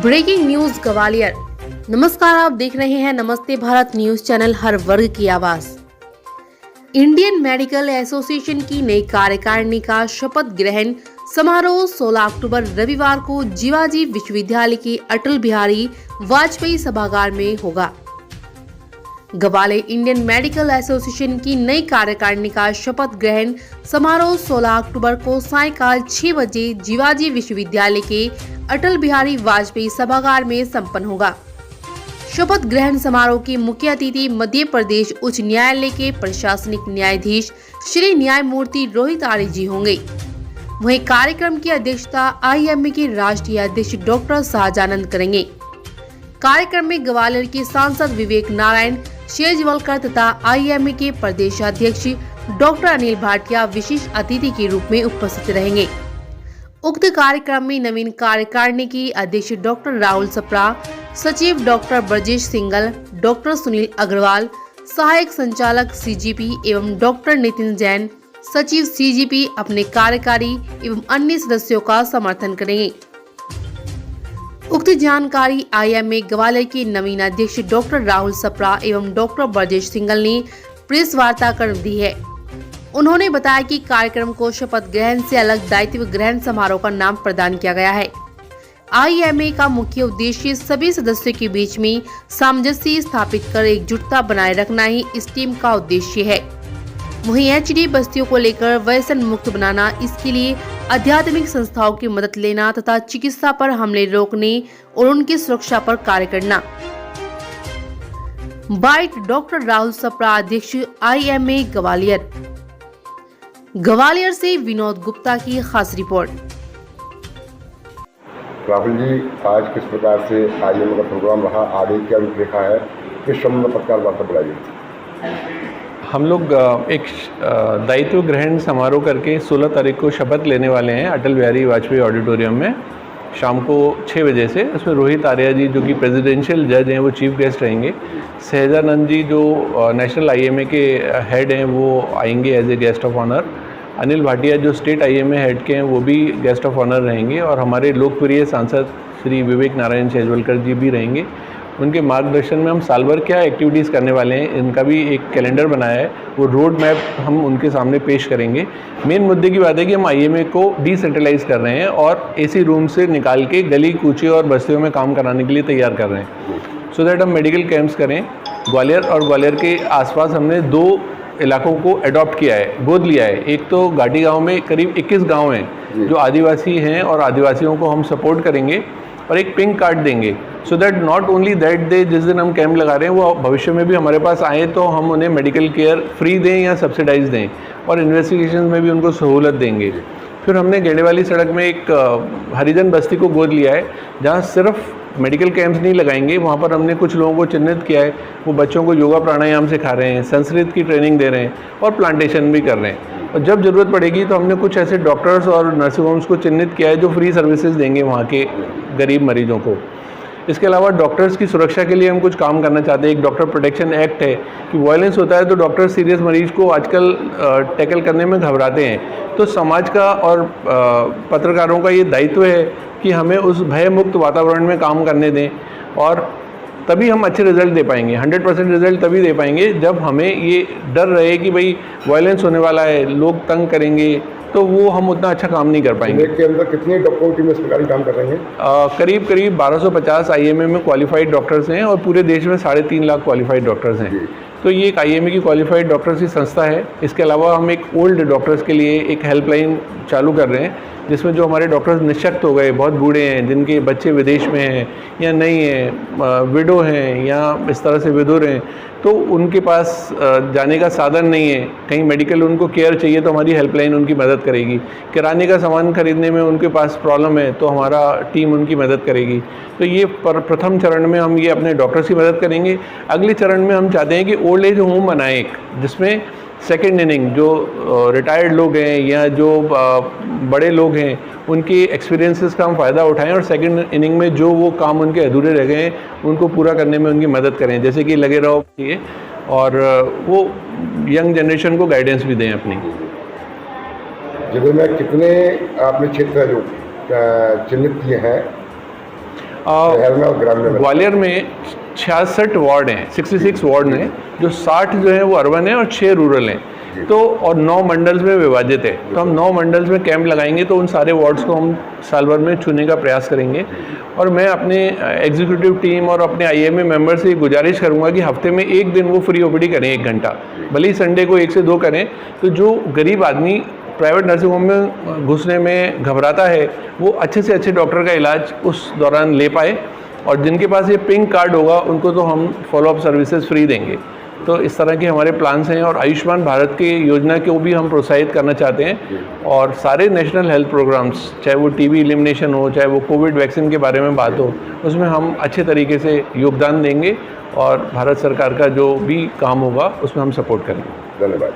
Breaking news Gwalior. नमस्कार, आप देख रहे हैं नमस्ते भारत न्यूज चैनल, हर वर्ग की आवाज। इंडियन मेडिकल एसोसिएशन की नई कार्यकारिणी का शपथ ग्रहण समारोह 16 अक्टूबर रविवार को जीवाजी विश्वविद्यालय के अटल बिहारी वाजपेयी सभागार में होगा। ग्वालियर इंडियन मेडिकल एसोसिएशन की नई कार्यकारिणी का शपथ ग्रहण समारोह 16 अक्टूबर को सायंकाल 6 बजे जीवाजी विश्वविद्यालय के अटल बिहारी वाजपेयी सभागार में संपन्न होगा। शपथ ग्रहण समारोह की मुख्य अतिथि मध्य प्रदेश उच्च न्यायालय के प्रशासनिक न्यायाधीश श्री न्यायमूर्ति रोहित आर्य जी होंगे। वहीं कार्यक्रम की अध्यक्षता आईएमए के राष्ट्रीय अध्यक्ष डॉक्टर शाहजानंद करेंगे। कार्यक्रम में ग्वालियर के सांसद विवेक नारायण शेजवलकर तथा आईएमए के प्रदेश अध्यक्ष डॉक्टर अनिल भाटिया विशिष्ट अतिथि के रूप में उपस्थित रहेंगे। उक्त कार्यक्रम में नवीन कार्यकारिणी की अध्यक्ष डॉक्टर राहुल सप्रा, सचिव डॉक्टर ब्रजेश सिंगल, डॉक्टर सुनील अग्रवाल, सहायक संचालक सीजीपी एवं डॉक्टर नितिन जैन, सचिव सीजीपी अपने कार्यकारी एवं अन्य सदस्यों का समर्थन करेंगे। उक्त जानकारी आईएमए ग्वालियर के नवीन अध्यक्ष डॉक्टर राहुल सप्रा एवं डॉक्टर ब्रजेश सिंगल ने प्रेस वार्ता कर दी है। उन्होंने बताया कि कार्यक्रम को शपथ ग्रहण से अलग दायित्व ग्रहण समारोह का नाम प्रदान किया गया है। आईएमए का मुख्य उद्देश्य सभी सदस्यों के बीच में सामंजस्य स्थापित कर एकजुटता बनाए रखना ही इस टीम का उद्देश्य है। वहीं एचडी बस्तियों को लेकर व्यसन मुक्त बनाना, इसके लिए आध्यात्मिक संस्थाओं की मदद लेना तथा चिकित्सा पर हमले रोकने और उनकी सुरक्षा पर कार्य करना। बाइट डॉक्टर राहुल सप्रा, अध्यक्ष आईएमए ग्वालियर। ग्वालियर से विनोद गुप्ता की खास रिपोर्ट। राहुल जी, आज किस प्रकार से आईएमए का प्रोग्राम रहा, आगे क्या रूपरेखा है, किस संबंध में पत्रकार वार्ता बुलाइए? हम लोग एक दायित्व ग्रहण समारोह करके 16 तारीख को शपथ लेने वाले हैं अटल बिहारी वाजपेयी ऑडिटोरियम में शाम को 6 बजे से। उसमें रोहित आर्य जी जो कि प्रेसिडेंशियल जज हैं वो चीफ गेस्ट रहेंगे। सहजानंद जी जो नेशनल आईएमए के हेड हैं वो आएंगे as a guest of honour. Anil Bhatia जो स्टेट आईएमए हेड के हैं वो भी गेस्ट ऑफ ऑनर रहेंगे और हमारे लोकप्रिय सांसद श्री विवेक नारायण शेजवलकर जी भी रहेंगे। उनके मार्गदर्शन में हम साल भर क्या एक्टिविटीज़ करने वाले हैं, इनका भी एक कैलेंडर बनाया है, वो रोड मैप हम उनके सामने पेश करेंगे। मेन मुद्दे की बात है कि हम आईएमए को डिसेंट्रलाइज कर रहे हैं और एसी रूम से निकाल के गली कूचे और बस्तियों में काम कराने के लिए तैयार कर रहे हैं, सो दैट हम मेडिकल कैंप्स करें। ग्वालियर और ग्वालियर के आसपास हमने 2 इलाकों को अडॉप्ट किया है, गोद लिया है। एक तो घाटी गांव में करीब 21 गांव हैं जो आदिवासी हैं और आदिवासियों को हम सपोर्ट करेंगे और एक पिंक कार्ड देंगे, so that not only that day जिस दिन हम कैंप लगा रहे हैं वो भविष्य में भी हमारे पास आए तो हम उन्हें मेडिकल केयर फ्री दें या सब्सिडाइज दें और इन्वेस्टिगेशन में भी उनको सहूलत देंगे। फिर हमने गेड़े वाली सड़क में एक हरिजन बस्ती को गोद लिया है जहाँ सिर्फ मेडिकल कैंप्स नहीं लगाएंगे, वहाँ पर हमने कुछ लोगों को चिन्हित किया है, वो बच्चों को योगा प्राणायाम सिखा रहे हैं, संस्कृत की ट्रेनिंग दे रहे हैं और प्लांटेशन भी कर रहे हैं। और जब ज़रूरत पड़ेगी तो हमने कुछ ऐसे डॉक्टर्स और नर्सिंग होम्स को चिन्हित किया है जो फ्री सर्विसेज देंगे वहाँ के गरीब मरीजों को। इसके अलावा डॉक्टर्स की सुरक्षा के लिए हम कुछ काम करना चाहते हैं। एक डॉक्टर प्रोटेक्शन एक्ट है कि वायलेंस होता है तो डॉक्टर सीरियस मरीज को आजकल टैकल करने में घबराते हैं, तो समाज का और पत्रकारों का ये दायित्व है कि हमें उस भय मुक्त वातावरण में काम करने दें और तभी हम अच्छे रिजल्ट दे पाएंगे। 100% रिजल्ट तभी दे पाएंगे जब हमें ये डर रहे कि भाई वायलेंस होने वाला है, लोग तंग करेंगे, तो वो हम उतना अच्छा काम नहीं कर पाएंगे। के अंदर कितने डॉक्टरों की टीम इस प्रकार काम कर रही है? करीब 1250 आईएमए में क्वालिफाइड डॉक्टर्स हैं और पूरे देश में 3.5 लाख क्वालिफाइड डॉक्टर्स हैं। तो ये एक आईएमए की क्वालिफाइड डॉक्टर्स की संस्था है। इसके अलावा हम एक ओल्ड डॉक्टर्स के लिए एक हेल्पलाइन चालू कर रहे हैं जिसमें जो हमारे डॉक्टर्स निःशक्त हो गए, बहुत बूढ़े हैं, जिनके बच्चे विदेश में हैं या नहीं हैं, विडो हैं या इस तरह से विधुर हैं, तो उनके पास जाने का साधन नहीं है, कहीं मेडिकल उनको केयर चाहिए तो हमारी हेल्पलाइन उनकी मदद करेगी। किराने का सामान खरीदने में उनके पास प्रॉब्लम है तो हमारा टीम उनकी मदद करेगी। तो ये प्रथम चरण में हम ये अपने डॉक्टर्स की मदद करेंगे। अगले चरण में हम चाहते हैं कि ओल्ड एज होम बनाएं एक, जिसमें सेकेंड इनिंग जो रिटायर्ड लोग हैं या जो बड़े लोग हैं उनके एक्सपीरियंसेस का हम फ़ायदा उठाएं और सेकेंड इनिंग में जो वो काम उनके अधूरे रह गए हैं उनको पूरा करने में उनकी मदद करें, जैसे कि लगे रहो चाहिए और वो यंग जनरेशन को गाइडेंस भी दें अपनी। जिले में कितने आपने क्षेत्र जो चिन्हित किए हैं? शहर में और ग्रामीण में? ग्वालियर में 66 वार्ड हैं, 66 वार्ड हैं, जो 60 जो है वो अर्बन है और 6 रूरल हैं। तो और 9 मंडल्स में विभाजित है। तो हम 9 मंडल्स में कैंप लगाएंगे, तो उन सारे वार्ड्स को हम साल भर में छूने का प्रयास करेंगे। और मैं अपने एग्जीक्यूटिव टीम और अपने IMA मेंबर से गुजारिश करूंगा कि हफ्ते में एक दिन वो फ्री OPD करें, 1 घंटा, भले ही संडे को 1 से 2 करें। तो जो गरीब आदमी प्राइवेट नर्सिंग होम में घुसने में घबराता है, वो अच्छे से अच्छे डॉक्टर का इलाज उस दौरान ले पाए। और जिनके पास ये पिंक कार्ड होगा उनको तो हम फॉलोअप सर्विसेज फ्री देंगे। तो इस तरह के हमारे प्लान्स हैं। और आयुष्मान भारत की योजना को भी हम प्रोत्साहित करना चाहते हैं। और सारे नेशनल हेल्थ प्रोग्राम्स, चाहे वो TB एलिमिनेशन हो, चाहे वो कोविड वैक्सीन के बारे में बात हो, उसमें हम अच्छे तरीके से योगदान देंगे और भारत सरकार का जो भी काम होगा उसमें हम सपोर्ट करेंगे। धन्यवाद।